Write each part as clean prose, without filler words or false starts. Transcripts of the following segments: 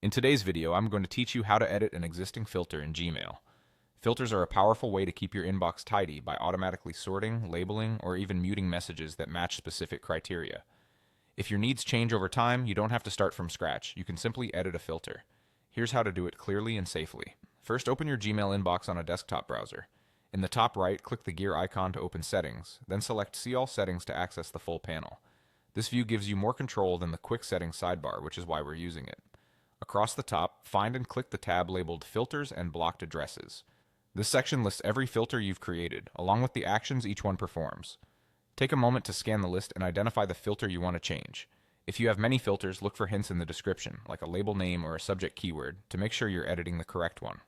In today's video, I'm going to teach you how to edit an existing filter in Gmail. Filters are a powerful way to keep your inbox tidy by automatically sorting, labeling, or even muting messages that match specific criteria. If your needs change over time, you don't have to start from scratch. You can simply edit a filter. Here's how to do it clearly and safely. First, open your Gmail inbox on a desktop browser. In the top right, click the gear icon to open Settings, then select See All Settings to access the full panel. This view gives you more control than the Quick Settings sidebar, which is why we're using it. Across the top, find and click the tab labeled Filters and Blocked Addresses. This section lists every filter you've created, along with the actions each one performs. Take a moment to scan the list and identify the filter you want to change. If you have many filters, look for hints in the description, like a label name or a subject keyword, to make sure you're editing the correct one.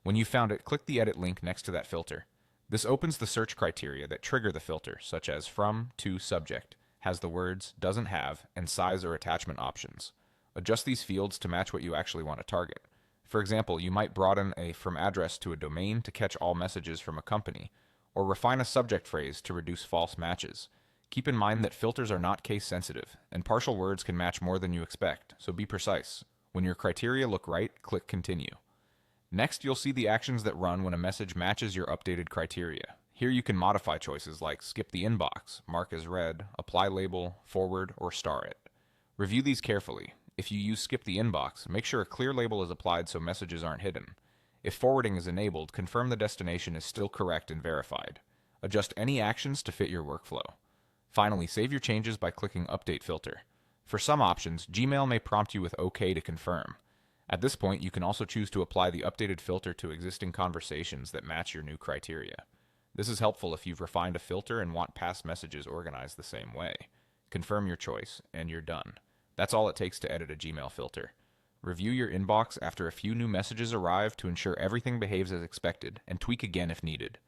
When you've found it, click the edit link next to that filter. This opens the search criteria that trigger the filter, such as from, to, subject, has the words, doesn't have, and size or attachment options. Adjust these fields to match what you actually want to target. For example, you might broaden a from address to a domain to catch all messages from a company, or refine a subject phrase to reduce false matches. Keep in mind that filters are not case sensitive, and partial words can match more than you expect, so be precise. When your criteria look right, click Continue. Next, you'll see the actions that run when a message matches your updated criteria. Here you can modify choices like skip the inbox, mark as read, apply label, forward, or star it. Review these carefully. If you use skip the inbox, make sure a clear label is applied so messages aren't hidden. If forwarding is enabled, confirm the destination is still correct and verified. Adjust any actions to fit your workflow. Finally, save your changes by clicking Update Filter. For some options, Gmail may prompt you with OK to confirm. At this point, you can also choose to apply the updated filter to existing conversations that match your new criteria. This is helpful if you've refined a filter and want past messages organized the same way. Confirm your choice, and you're done. That's all it takes to edit a Gmail filter. Review your inbox after a few new messages arrive to ensure everything behaves as expected, and tweak again if needed.